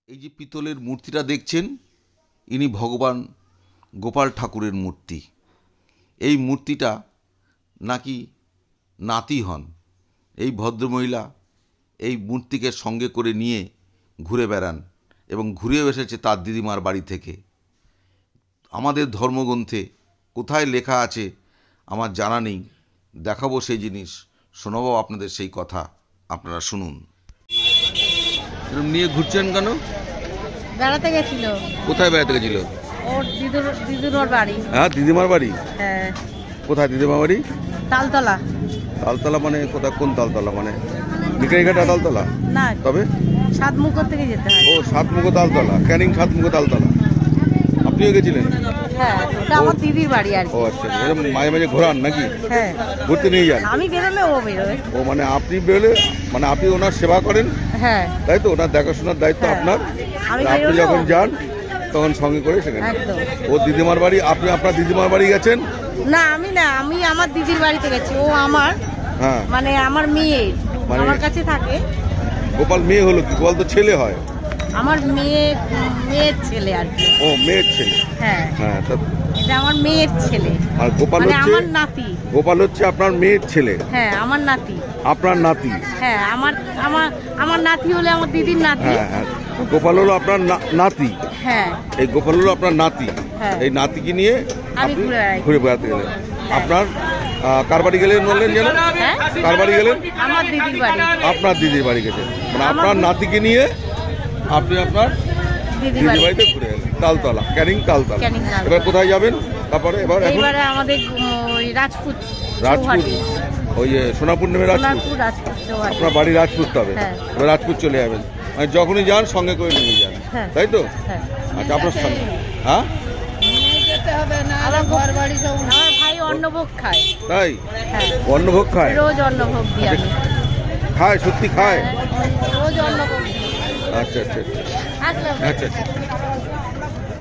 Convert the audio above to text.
এই যে পিতলের মূর্তিটা দেখছেন, ইনি ভগবান গোপাল ঠাকুরের মূর্তি। এই মূর্তিটা নাকি নাতি হন। এই ভদ্রমহিলা এই মূর্তিকে সঙ্গে করে নিয়ে ঘুরে বেড়ান এবং ঘুরেও এসেছে তার দিদিমার বাড়ি থেকে। আমাদের ধর্মগ্রন্থে কোথায় লেখা আছে আমার জানা নেই, দেখাবো সেই জিনিস, শোনাবো আপনাদের সেই কথা, আপনারা শুনুন। এরকম নিয়ে ঘুরছেন কেন? বেড়াতে গেছিল। কোথায় বেড়াতে গেছিল? ওর দিদুর বাড়ি। হ্যাঁ, দিদিমার বাড়ি। হ্যাঁ। কোথায় দিদিমার বাড়ি? তালতলা। তালতলা মানে কোথায়, কোন তালতলা? মানে বিকারিঘাটা তালতলা না, তবে সাতমুখো থেকে যেতে হয়। ও সাতমুখো তালতলা, ক্যানিং সাতমুখো তালতলা। আপনিও গেছিলেন? হ্যাঁ, ওটা আমার দিদির বাড়ি আর কি। ও আচ্ছা, এরকম মাঝে মাঝে ঘোরান নাকি? হ্যাঁ, ঘুরতে নিয়ে যান? আমি বেরোলে ও বেরোয়। ও মানে আপনি বেরোলে মানে আপনি ওনার সেবা করেন, হ্যাঁ, তাই তো? ওনার দেখাশোনার দায়িত্ব হ্যাঁ। আপনার। আমি আপনি বেরোলে যখন ও- যান তখন সঙ্গে করে সেখানে একদম। ও দিদিমার বাড়ি। আপনি আপনার দিদিমার বাড়ি গেছেন? না, আমি আমার দিদির বাড়িতে গেছি। ও আমার হ্যাঁ, মানে আমার মেয়ে মানে- আমার কাছে থাকে। গোপাল মেয়ে হলো কি? গোপাল তো ছেলে হয়। আমার মেয়ের ছেলে আর কি। ও মেয়ের ছেলে। হ্যাঁ, হ্যাঁ, তা এটা আমার মেয়ের ছেলে, আর গোপাল মানে হচ্ছে, আমার নাতি। গোপাল হচ্ছে আপনার মেয়ের ছেলে, হ্যাঁ, আমার নাতি। আপনার নাতি। হ্যাঁ, আমার আমার আমার নাতি হলে আমার দিদির নাতি। হ্যাঁ হ্যাঁ, গোপাল হলো আপনার নাতি। হ্যাঁ, এই গোপাল হলো আপনার নাতি। হ্যাঁ। এই নাতিকে নিয়ে আমি আপনি ঘুরে বেড়াই। ঘুরে বেড়াতে গেলেন। আপনার কার বাড়ি গেলেন বললেন যেন? হ্যাঁ? কার বাড়ি গেলেন? আমার দিদির বাড়ি। আপনার দিদির বাড়ি গেছেন, মানে আমার আপনার নাতিকে নিয়ে আপনি আপনার দিদির দিদির বাড়ি। বাড়িতে ঘুরে গেলেন। তালতলা, ক্যানিং তালতলা। ক্যানিং তালতলা। এবার কোথায় যাবেন তারপরে? এবার এখন এইবারে আমাদের ওই রাজপুত রাজপুত, চৌহাটি। ওই যে সোনাপুর নেমে রাজপুত। সোনারপুর রাজপুত চৌহাটি। আপনার বাড়ি রাজপুত তবে? হ্যাঁ। এবার রাজপুত চলে যাবেন, মানে যখনই যান সঙ্গে করে নিয়ে যান, হ্যাঁ। তাই তো? হ্যাঁ। আচ্ছা, আপনার সঙ্গে? হ্যাঁ, আমার ভাই অন্নভোগ খায়। তাই? হ্যাঁ, অন্নভোগ খায়? রোজ অন্নভোগ দিই আমি। খায়, সত্যি খায়? হ্যাঁ, রোজ অন্নভোগ দিই। আচ্ছা আচ্ছা আচ্ছা আসলাম। আচ্ছা আচ্ছা।